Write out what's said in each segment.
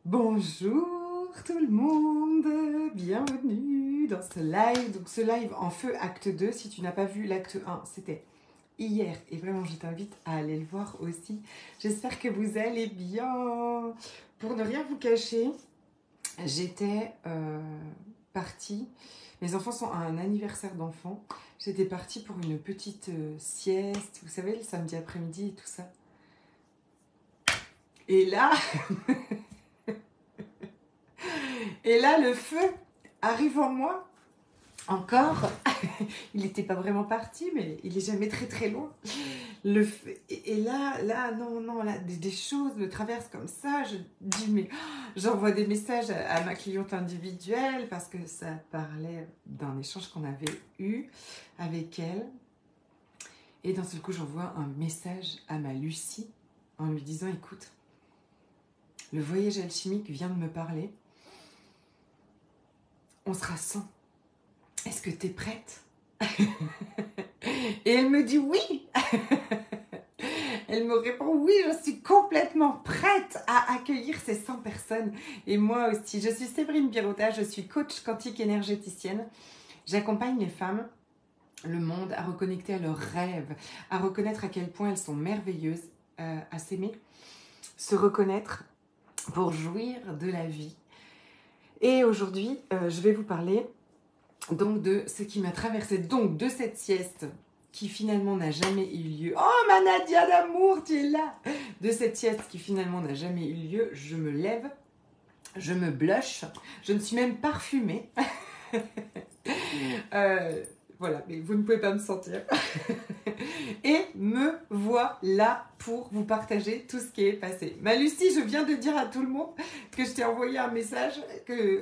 Bonjour tout le monde, bienvenue dans ce live. Donc ce live en feu acte 2, si tu n'as pas vu l'acte 1, c'était hier et vraiment je t'invite à aller le voir aussi. J'espère que vous allez bien. Pour ne rien vous cacher, j'étais partie, mes enfants sont à un anniversaire d'enfants, j'étais partie pour une petite sieste, vous savez le samedi après-midi et tout ça. Et là... Et là, le feu arrive en moi, encore. Il n'était pas vraiment parti, mais il est jamais très très loin. Le feu, et là, non, là, des choses me traversent comme ça. Je dis, mais j'envoie des messages à ma cliente individuelle parce que ça parlait d'un échange qu'on avait eu avec elle. Et d'un seul coup, j'envoie un message à ma Lucie en lui disant, écoute, le voyage alchimique vient de me parler. On sera 100. Est-ce que tu es prête? Et elle me dit oui. Elle me répond oui, je suis complètement prête à accueillir ces 100 personnes. Et moi aussi, je suis Séverine Birota, je suis coach quantique énergéticienne. J'accompagne les femmes, le monde, à reconnecter à leurs rêves, à reconnaître à quel point elles sont merveilleuses, à s'aimer, se reconnaître pour jouir de la vie. Et aujourd'hui, je vais vous parler donc de ce qui m'a traversé, donc de cette sieste qui finalement n'a jamais eu lieu. Oh ma Nadia d'amour, tu es là. De cette sieste qui finalement n'a jamais eu lieu, je me lève, je me blush, je me suis même parfumée. Voilà, mais vous ne pouvez pas me sentir. Et me voilà pour vous partager tout ce qui est passé. Ma Lucie, je viens de dire à tout le monde que je t'ai envoyé un message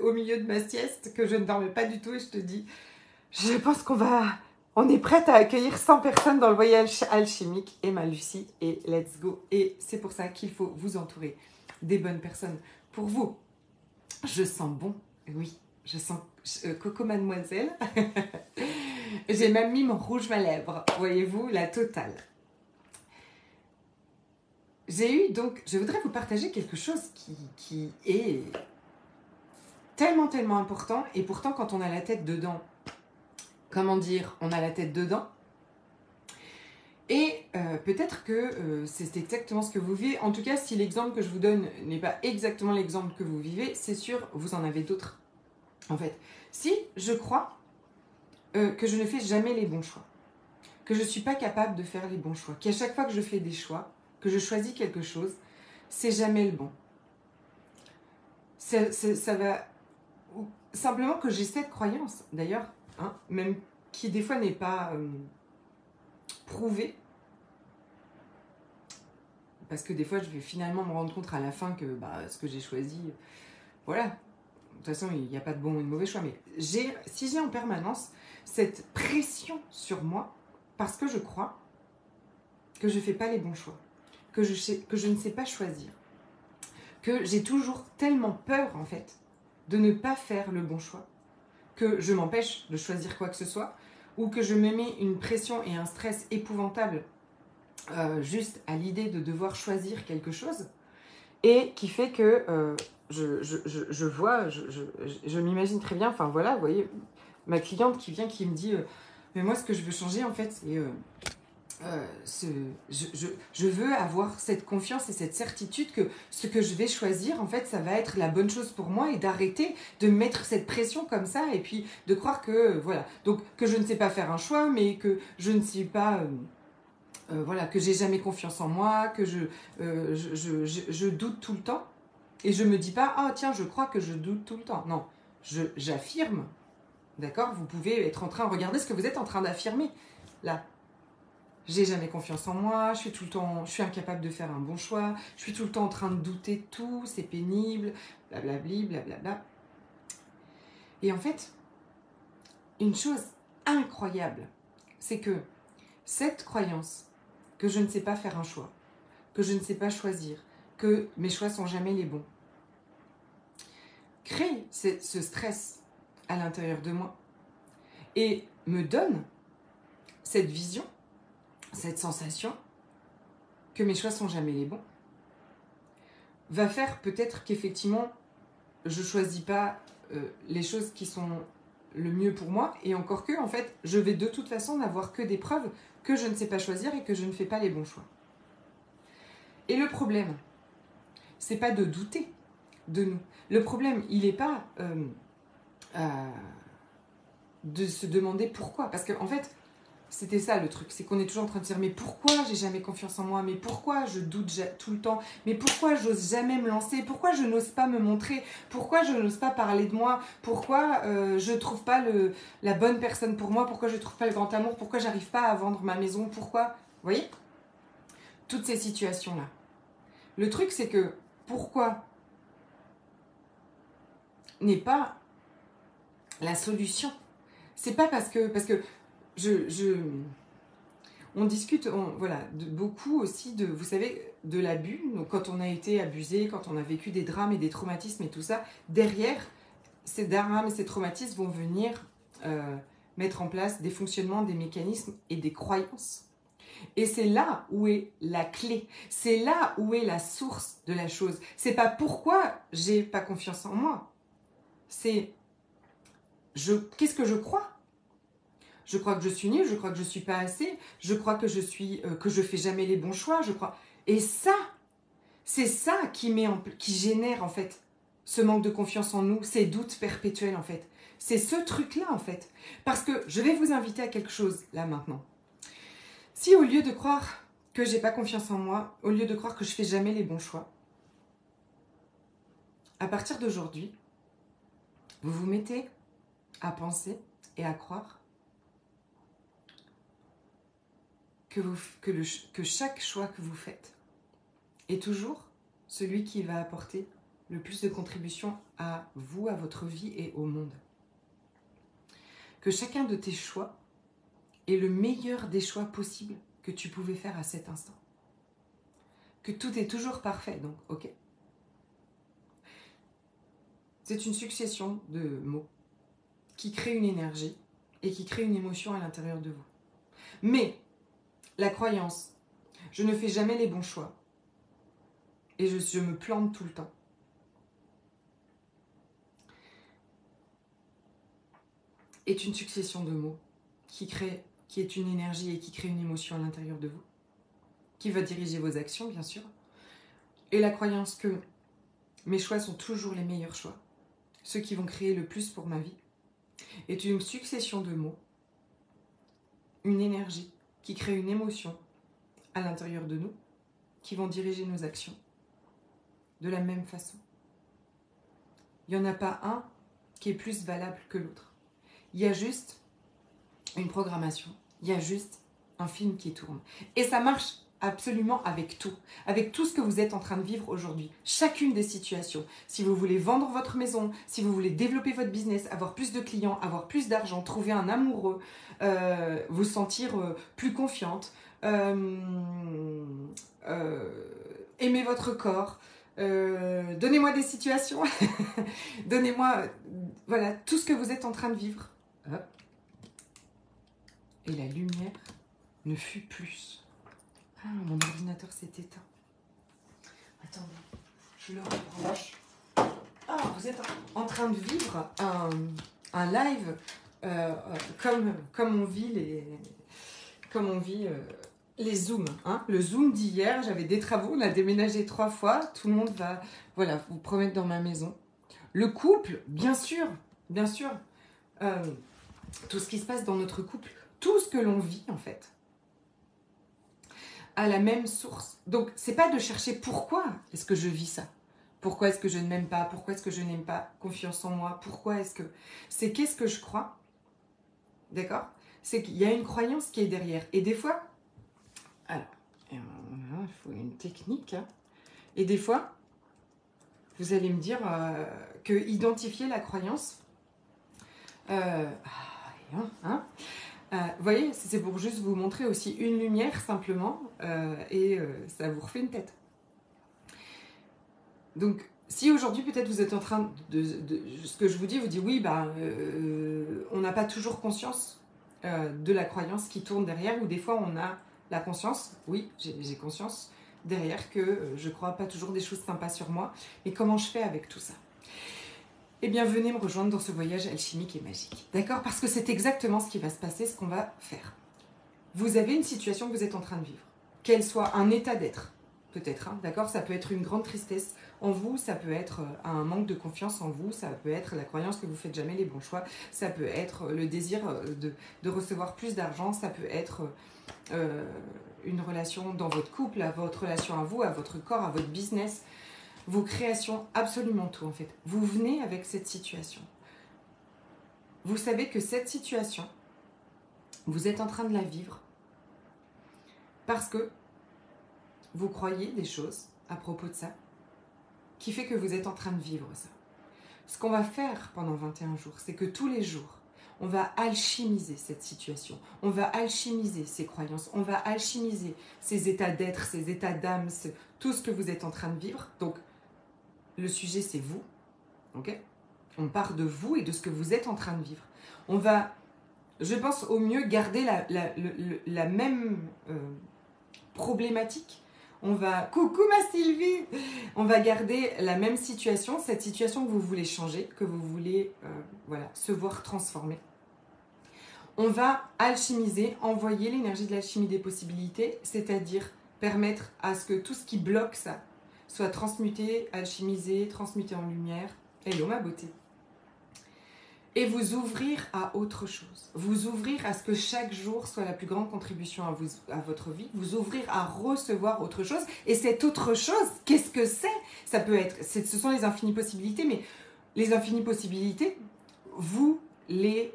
au milieu de ma sieste, que je ne dormais pas du tout, et je te dis, je pense on est prête à accueillir 100 personnes dans le voyage alchimique. Et ma Lucie, et let's go. Et c'est pour ça qu'il faut vous entourer des bonnes personnes. Pour vous, je sens bon, oui, je sens Coco Mademoiselle. J'ai même mis mon rouge à lèvres, voyez-vous, la totale. J'ai eu donc, je voudrais vous partager quelque chose qui est tellement important, et pourtant quand on a la tête dedans, comment dire, on a la tête dedans. Et peut-être que c'est exactement ce que vous vivez. En tout cas, si l'exemple que je vous donne n'est pas exactement l'exemple que vous vivez, c'est sûr, vous en avez d'autres. En fait, si je crois que je ne fais jamais les bons choix, que je ne suis pas capable de faire les bons choix, qu'à chaque fois que je fais des choix, que je choisis quelque chose, c'est jamais le bon. Ça va... Simplement que j'ai cette croyance, d'ailleurs, hein, même qui des fois n'est pas prouvée, parce que des fois je vais finalement me rendre compte à la fin que ce que j'ai choisi, voilà, de toute façon il n'y a pas de bon ou de mauvais choix, mais si j'ai en permanence cette pression sur moi, parce que je crois que je ne fais pas les bons choix, que je ne sais pas choisir, que j'ai toujours tellement peur en fait de ne pas faire le bon choix, que je m'empêche de choisir quoi que ce soit, ou que je me mets une pression et un stress épouvantable juste à l'idée de devoir choisir quelque chose, et qui fait que je vois, je m'imagine très bien, enfin voilà, vous voyez, ma cliente qui vient, qui me dit, mais moi ce que je veux changer en fait, c'est, je veux avoir cette confiance et cette certitude que ce que je vais choisir, en fait, ça va être la bonne chose pour moi, et d'arrêter de mettre cette pression comme ça, et puis de croire que, voilà, donc que je ne sais pas faire un choix, mais que je ne suis pas... voilà, que j'ai jamais confiance en moi, que je doute tout le temps. Et je me dis pas, ah tiens, je crois que je doute tout le temps. Non, j'affirme, d'accord? Vous pouvez être en train, regardez ce que vous êtes en train d'affirmer, là. J'ai jamais confiance en moi, je suis incapable de faire un bon choix, je suis tout le temps en train de douter de tout, c'est pénible, blablabli, blablabla. Et en fait, une chose incroyable, c'est que cette croyance que je ne sais pas faire un choix, que je ne sais pas choisir, que mes choix sont jamais les bons, crée ce stress à l'intérieur de moi et me donne cette vision, cette sensation que mes choix sont jamais les bons. va faire peut-être qu'effectivement, je choisis pas les choses qui sont le mieux pour moi, et encore que, en fait, je vais de toute façon n'avoir que des preuves que je ne sais pas choisir et que je ne fais pas les bons choix. Et le problème, c'est pas de douter de nous. Le problème, il n'est pas de se demander pourquoi. Parce qu'en fait, c'était ça le truc, c'est qu'on est toujours en train de dire mais pourquoi j'ai jamais confiance en moi, mais pourquoi je doute tout le temps, mais pourquoi j'ose jamais me lancer, pourquoi je n'ose pas me montrer, pourquoi je n'ose pas parler de moi, pourquoi je trouve pas la bonne personne pour moi, pourquoi je trouve pas le grand amour, pourquoi j'arrive pas à vendre ma maison, pourquoi, vous voyez, toutes ces situations là. Le truc c'est que pourquoi n'est pas la solution. C'est pas parce que on discute, voilà, beaucoup aussi de, vous savez, de l'abus. Donc quand on a été abusé, quand on a vécu des drames et des traumatismes et tout ça, derrière, ces drames et ces traumatismes vont venir mettre en place des fonctionnements, des mécanismes et des croyances. Et c'est là où est la clé. C'est là où est la source de la chose. C'est pas pourquoi j'ai pas confiance en moi. C'est qu'est-ce que je crois ? Je crois que je suis nulle, je crois que je suis pas assez, je crois que je fais jamais les bons choix, je crois. Et ça, c'est ça qui génère en fait ce manque de confiance en nous, ces doutes perpétuels en fait. C'est ce truc-là en fait. Parce que je vais vous inviter à quelque chose là maintenant. Si au lieu de croire que j'ai pas confiance en moi, au lieu de croire que je fais jamais les bons choix, à partir d'aujourd'hui, vous vous mettez à penser et à croire que chaque choix que vous faites est toujours celui qui va apporter le plus de contribution à vous, à votre vie et au monde. Que chacun de tes choix est le meilleur des choix possibles que tu pouvais faire à cet instant. Que tout est toujours parfait, donc ok. C'est une succession de mots qui créent une énergie et qui créent une émotion à l'intérieur de vous. Mais la croyance, je ne fais jamais les bons choix et je me plante tout le temps, est une succession de mots qui est une énergie et qui crée une émotion à l'intérieur de vous, qui va diriger vos actions, bien sûr. Et la croyance que mes choix sont toujours les meilleurs choix, ceux qui vont créer le plus pour ma vie, est une succession de mots, une énergie qui crée une émotion à l'intérieur de nous, qui vont diriger nos actions de la même façon. Il n'y en a pas un qui est plus valable que l'autre. Il y a juste une programmation, il y a juste un film qui tourne. Et ça marche absolument avec tout ce que vous êtes en train de vivre aujourd'hui. Chacune des situations. Si vous voulez vendre votre maison, si vous voulez développer votre business, avoir plus de clients, avoir plus d'argent, trouver un amoureux, vous sentir plus confiante, aimer votre corps, donnez-moi des situations, donnez-moi voilà, tout ce que vous êtes en train de vivre. Hop. Et la lumière ne fut plus. Ah, mon ordinateur s'est éteint. Attendez, je le rebranche. Ah, vous êtes en train de vivre un live comme on vit les Zooms. Hein. Le Zoom d'hier, j'avais des travaux, on a déménagé 3 fois. Tout le monde va vous promettre dans ma maison. Le couple, bien sûr. Tout ce qui se passe dans notre couple, tout ce que l'on vit en fait, a la même source. Donc, c'est pas de chercher pourquoi est-ce que je vis ça. Pourquoi est-ce que je ne m'aime pas? Pourquoi est-ce que je n'aime pas confiance en moi? Pourquoi est-ce que... C'est qu'est-ce que je crois? D'accord? C'est qu'il y a une croyance qui est derrière. Et des fois... Alors, il faut une technique. Hein. Et des fois, vous allez me dire que identifier la croyance... vous voyez, c'est pour juste vous montrer aussi une lumière simplement et ça vous refait une tête. Donc, si aujourd'hui peut-être vous êtes en train ce que je vous dis oui, on n'a pas toujours conscience de la croyance qui tourne derrière, ou des fois on a la conscience, oui, j'ai conscience, derrière que je crois pas toujours des choses sympas sur moi. Et comment je fais avec tout ça? Eh bien, venez me rejoindre dans ce voyage alchimique et magique. D'accord? Parce que c'est exactement ce qui va se passer, ce qu'on va faire. Vous avez une situation que vous êtes en train de vivre. Qu'elle soit un état d'être, peut-être, hein, d'accord? Ça peut être une grande tristesse en vous, ça peut être un manque de confiance en vous, ça peut être la croyance que vous faites jamais les bons choix, ça peut être le désir de recevoir plus d'argent, ça peut être une relation dans votre couple, à votre relation à vous, à votre corps, à votre business, vos créations, absolument tout en fait. Vous venez avec cette situation. Vous savez que cette situation, vous êtes en train de la vivre parce que vous croyez des choses à propos de ça qui fait que vous êtes en train de vivre ça. Ce qu'on va faire pendant 21 jours, c'est que tous les jours, on va alchimiser cette situation, on va alchimiser ces croyances, on va alchimiser ces états d'être, ces états d'âme, tout ce que vous êtes en train de vivre. Donc, le sujet, c'est vous, ok? On part de vous et de ce que vous êtes en train de vivre. On va, je pense, au mieux garder la même problématique. On va, coucou ma Sylvie, on va garder la même situation, cette situation que vous voulez changer, que vous voulez voilà, se voir transformer. On va alchimiser, envoyer l'énergie de l'alchimie des possibilités, c'est-à-dire permettre à ce que tout ce qui bloque ça soit transmuté, alchimisé, transmuté en lumière. Hello ma beauté. Et vous ouvrir à autre chose. Vous ouvrir à ce que chaque jour soit la plus grande contribution à votre vie. Vous ouvrir à recevoir autre chose. Et cette autre chose, qu'est-ce que c'est? Ça peut être, ce sont les infinies possibilités, mais les infinies possibilités, vous les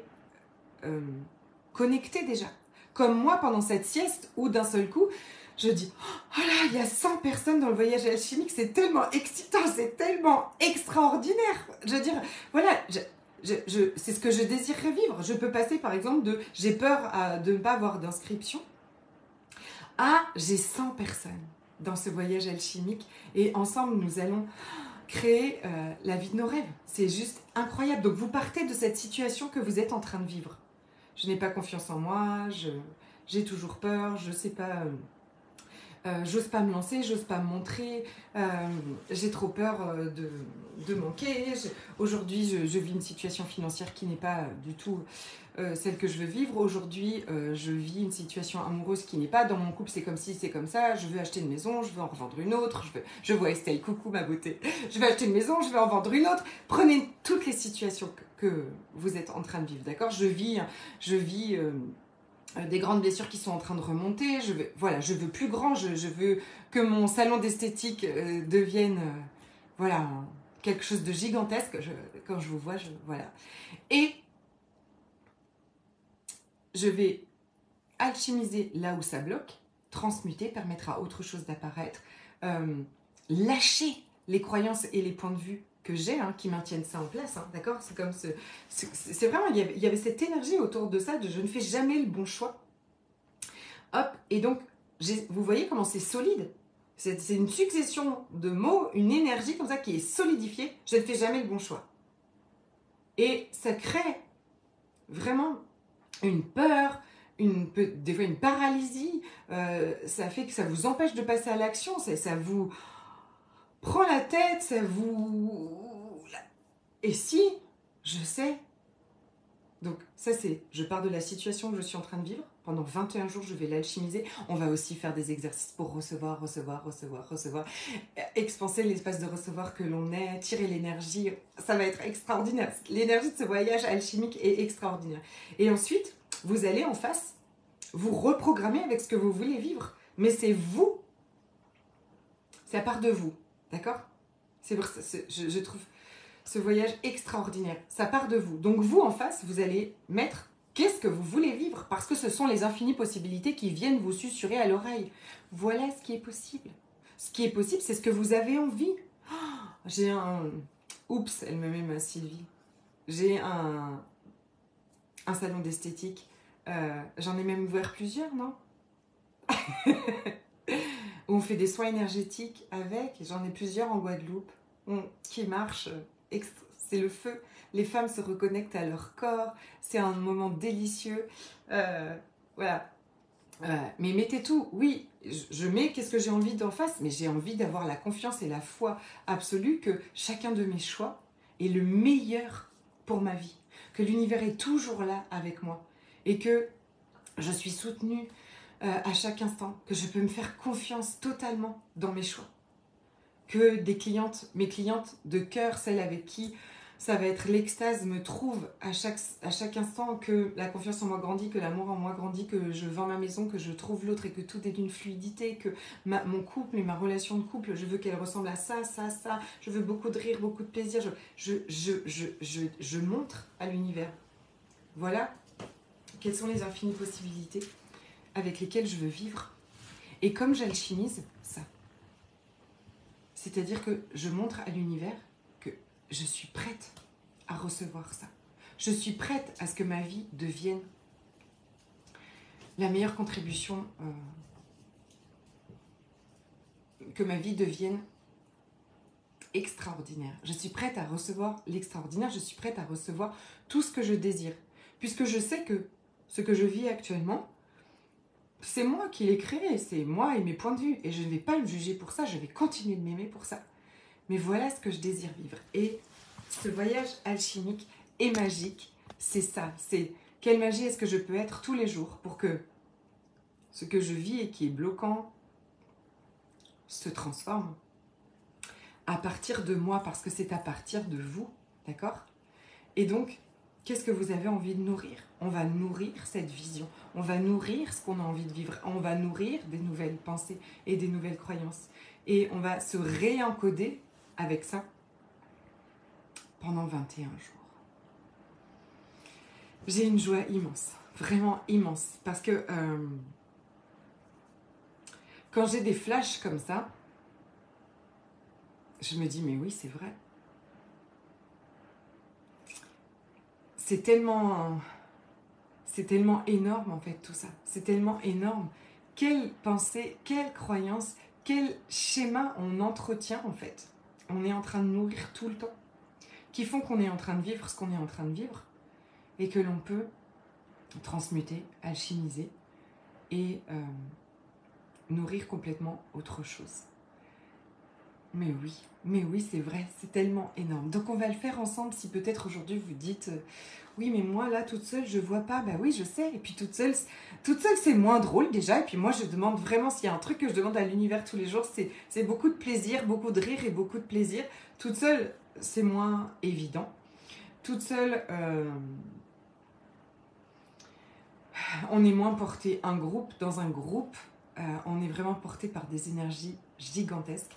connectez déjà. Comme moi pendant cette sieste où d'un seul coup, je dis « Oh là, il y a 100 personnes dans le voyage alchimique, c'est tellement excitant, c'est tellement extraordinaire !» Je veux dire, voilà, c'est ce que je désirerais vivre. Je peux passer par exemple de « j'ai peur de ne pas avoir d'inscription » à « j'ai 100 personnes dans ce voyage alchimique et ensemble nous allons créer la vie de nos rêves ». C'est juste incroyable. Donc vous partez de cette situation que vous êtes en train de vivre. Je n'ai pas confiance en moi, j'ai toujours peur, je ne sais pas... j'ose pas me lancer, j'ose pas me montrer, j'ai trop peur de manquer. Aujourd'hui, je vis une situation financière qui n'est pas du tout celle que je veux vivre. Aujourd'hui, je vis une situation amoureuse qui n'est pas dans mon couple, c'est comme si, c'est comme ça. Je veux acheter une maison, je veux en revendre une autre. Je vois Estelle, coucou ma beauté. Je veux acheter une maison, je veux en vendre une autre. Prenez toutes les situations que vous êtes en train de vivre, d'accord? Je vis des grandes blessures qui sont en train de remonter, je veux plus grand, je veux que mon salon d'esthétique devienne voilà, quelque chose de gigantesque, quand je vous vois, voilà. Et je vais alchimiser là où ça bloque, transmuter, permettre à autre chose d'apparaître, lâcher les croyances et les points de vue que j'ai, hein, qui maintiennent ça en place, hein, d'accord? C'est comme c'est vraiment, il y avait cette énergie autour de ça, de je ne fais jamais le bon choix. Hop, et donc, vous voyez comment c'est solide? C'est une succession de mots, une énergie comme ça qui est solidifiée. Je ne fais jamais le bon choix. Et ça crée vraiment une peur, des fois une paralysie. Ça fait que ça vous empêche de passer à l'action. Ça vous prend la tête, ça vous... Et si, je sais... Donc ça c'est, je pars de la situation que je suis en train de vivre. Pendant 21 jours, je vais l'alchimiser. On va aussi faire des exercices pour recevoir, expanser l'espace de recevoir que l'on est, tirer l'énergie. Ça va être extraordinaire. L'énergie de ce voyage alchimique est extraordinaire. Et ensuite, vous allez en face, vous reprogrammer avec ce que vous voulez vivre. Mais c'est vous. Ça part de vous. D'accord? C'est pour ça, je trouve ce voyage extraordinaire. Ça part de vous. Donc vous, en face, vous allez mettre qu'est-ce que vous voulez vivre, parce que ce sont les infinies possibilités qui viennent vous susurrer à l'oreille. Voilà ce qui est possible. Ce qui est possible, c'est ce que vous avez envie. Oh, j'ai un... Oups, elle me met ma Sylvie. J'ai un salon d'esthétique. J'en ai même ouvert plusieurs, non? Où on fait des soins énergétiques avec. J'en ai plusieurs en Guadeloupe qui marchent. C'est le feu. Les femmes se reconnectent à leur corps. C'est un moment délicieux. Voilà. Mais mettez tout, oui, je mets qu'est-ce que j'ai envie d'en face, mais j'ai envie d'avoir la confiance et la foi absolue que chacun de mes choix est le meilleur pour ma vie, que l'univers est toujours là avec moi et que je suis soutenue à chaque instant, que je peux me faire confiance totalement dans mes choix, que mes clientes de cœur, celles avec qui ça va être l'extase, me trouvent à chaque instant, que la confiance en moi grandit, que l'amour en moi grandit, que je vends ma maison, que je trouve l'autre et que tout est d'une fluidité, que mon couple et ma relation de couple, je veux qu'elle ressemble à ça, ça, ça, je veux beaucoup de rire, beaucoup de plaisir, je montre à l'univers. Voilà quelles sont les infinies possibilités avec lesquelles je veux vivre. Et comme j'alchimise ça, c'est-à-dire que je montre à l'univers que je suis prête à recevoir ça. Je suis prête à ce que ma vie devienne la meilleure contribution, que ma vie devienne extraordinaire. Je suis prête à recevoir l'extraordinaire, je suis prête à recevoir tout ce que je désire. Puisque je sais que ce que je vis actuellement, c'est moi qui l'ai créé, c'est moi et mes points de vue. Et je ne vais pas me juger pour ça, je vais continuer de m'aimer pour ça. Mais voilà ce que je désire vivre. Et ce voyage alchimique et magique, c'est ça. C'est quelle magie est-ce que je peux être tous les jours pour que ce que je vis et qui est bloquant se transforme à partir de moi, parce que c'est à partir de vous, d'accord? Et donc, qu'est-ce que vous avez envie de nourrir? On va nourrir cette vision, on va nourrir ce qu'on a envie de vivre, on va nourrir des nouvelles pensées et des nouvelles croyances. Et on va se réencoder avec ça pendant 21 jours. J'ai une joie immense, vraiment immense, parce que quand j'ai des flashs comme ça, je me dis, mais oui, c'est vrai. C'est tellement énorme en fait tout ça. C'est tellement énorme. Quelle pensée, quelle croyance, quel schéma on entretient en fait. On est en train de nourrir tout le temps. Qui font qu'on est en train de vivre ce qu'on est en train de vivre. Et que l'on peut transmuter, alchimiser et nourrir complètement autre chose. Mais oui, c'est vrai, c'est tellement énorme. Donc on va le faire ensemble. Si peut-être aujourd'hui vous dites oui, mais moi là toute seule je vois pas. Bah oui, je sais. Et puis toute seule c'est moins drôle déjà. Et puis moi je demande vraiment, s'il y a un truc que je demande à l'univers tous les jours, c'est beaucoup de plaisir, beaucoup de rire et beaucoup de plaisir. Toute seule c'est moins évident. Toute seule on est moins porté dans un groupe, on est vraiment porté par des énergies gigantesques.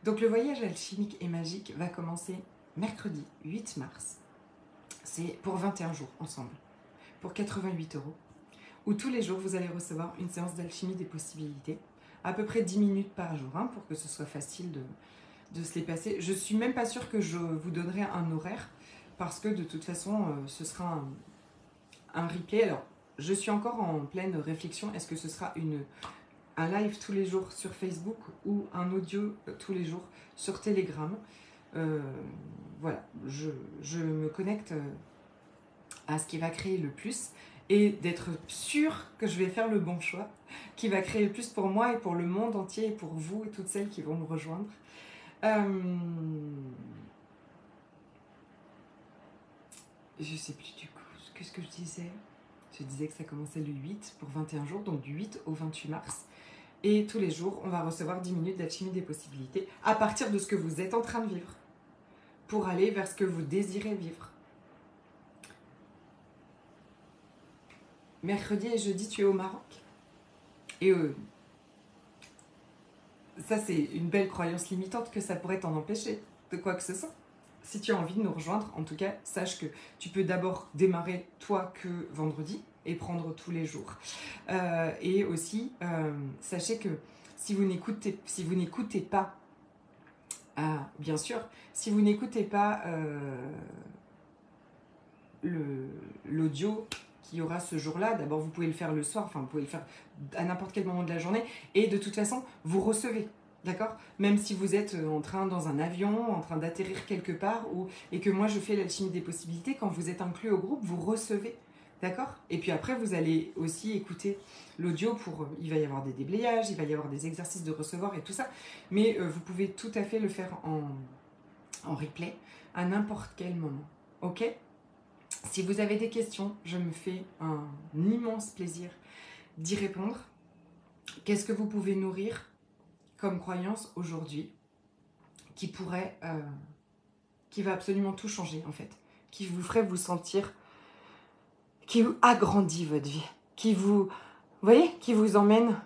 Donc le voyage alchimique et magique va commencer mercredi 8 mars. C'est pour 21 jours ensemble, pour 88 €, où tous les jours vous allez recevoir une séance d'alchimie des possibilités, à peu près 10 minutes par jour, hein, pour que ce soit facile de se les passer. Je suis même pas sûre que je vous donnerai un horaire, parce que de toute façon ce sera un replay. Alors je suis encore en pleine réflexion, est-ce que ce sera un live tous les jours sur Facebook ou un audio tous les jours sur Telegram. Voilà, je me connecte à ce qui va créer le plus et d'être sûre que je vais faire le bon choix, qui va créer le plus pour moi et pour le monde entier et pour vous et toutes celles qui vont me rejoindre. Je sais plus du coup, qu'est-ce que je disais? Je disais que ça commençait le 8 pour 21 jours, donc du 8 au 28 mars. Et tous les jours, on va recevoir 10 minutes d'alchimie des possibilités à partir de ce que vous êtes en train de vivre, pour aller vers ce que vous désirez vivre. Mercredi et jeudi, tu es au Maroc. Et ça, c'est une belle croyance limitante que ça pourrait t'en empêcher de quoi que ce soit. Si tu as envie de nous rejoindre, en tout cas, sache que tu peux d'abord démarrer toi que vendredi et prendre tous les jours. Et aussi, sachez que si vous n'écoutez pas, bien sûr, si vous n'écoutez pas l'audio qu'il y aura ce jour-là, d'abord vous pouvez le faire le soir, enfin vous pouvez le faire à n'importe quel moment de la journée, et de toute façon, vous recevez. D'accord? Même si vous êtes dans un avion, en train d'atterrir quelque part, et que moi je fais l'alchimie des possibilités, quand vous êtes inclus au groupe, vous recevez. D'accord? Et puis après, vous allez aussi écouter l'audio pour... il va y avoir des déblayages, il va y avoir des exercices de recevoir et tout ça. Mais vous pouvez tout à fait le faire en replay à n'importe quel moment. Ok? Si vous avez des questions, je me fais un immense plaisir d'y répondre. Qu'est-ce que vous pouvez nourrir comme croyance aujourd'hui qui pourrait... qui va absolument tout changer en fait, qui vous ferait vous sentir... qui vous agrandit votre vie, qui vous voyez, qui vous emmène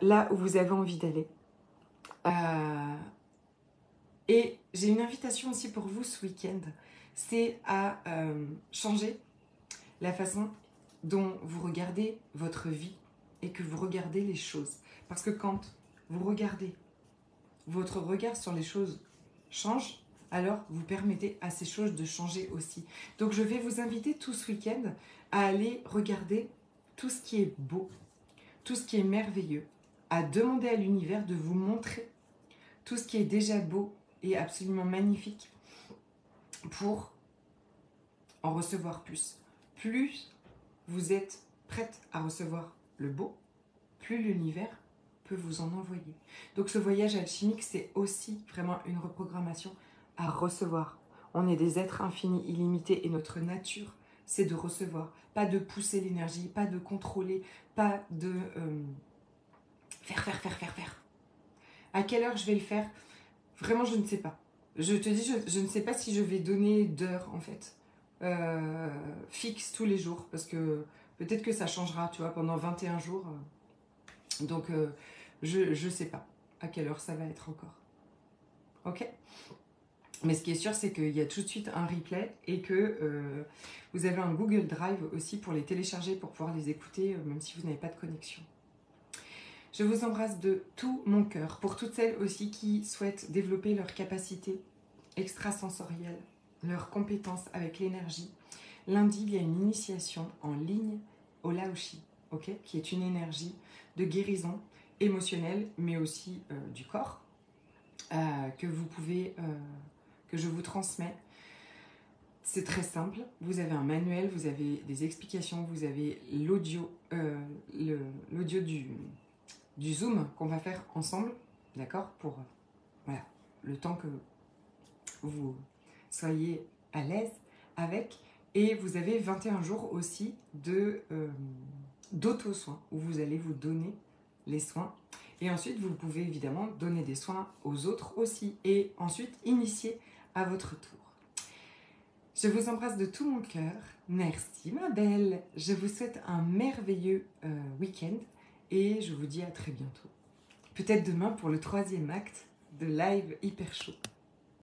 là où vous avez envie d'aller. Et j'ai une invitation aussi pour vous ce week-end, c'est à changer la façon dont vous regardez votre vie et que vous regardez les choses. Parce que quand vous regardez, votre regard sur les choses change, alors vous permettez à ces choses de changer aussi. Donc je vais vous inviter tout ce week-end à aller regarder tout ce qui est beau, tout ce qui est merveilleux, à demander à l'univers de vous montrer tout ce qui est déjà beau et absolument magnifique pour en recevoir plus. Plus vous êtes prête à recevoir le beau, plus l'univers peut vous en envoyer. Donc ce voyage alchimique, c'est aussi vraiment une reprogrammation à recevoir. On est des êtres infinis, illimités, et notre nature, c'est de recevoir. Pas de pousser l'énergie, pas de contrôler, pas de faire. À quelle heure je vais le faire? Vraiment, je ne sais pas. Je te dis, je ne sais pas si je vais donner d'heures, en fait, fixe tous les jours, parce que peut-être que ça changera, tu vois, pendant 21 jours. Donc, je ne sais pas à quelle heure ça va être encore. Ok? Mais ce qui est sûr, c'est qu'il y a tout de suite un replay et que vous avez un Google Drive aussi pour les télécharger, pour pouvoir les écouter, même si vous n'avez pas de connexion. Je vous embrasse de tout mon cœur. Pour toutes celles aussi qui souhaitent développer leur capacité extrasensorielle, leurs compétences avec l'énergie, lundi, il y a une initiation en ligne au Laoshi, okay, qui est une énergie de guérison émotionnelle, mais aussi du corps, que vous pouvez, que je vous transmets. C'est très simple. Vous avez un manuel, vous avez des explications, vous avez l'audio, l'audio du Zoom qu'on va faire ensemble, d'accord, pour voilà, le temps que vous soyez à l'aise avec. Et vous avez 21 jours aussi d'auto-soins, où vous allez vous donner les soins. Et ensuite, vous pouvez évidemment donner des soins aux autres aussi. Et ensuite, initier à votre tour. Je vous embrasse de tout mon cœur. Merci ma belle. Je vous souhaite un merveilleux week-end. Et je vous dis à très bientôt. Peut-être demain pour le 3e acte de Live Hyper Chaud.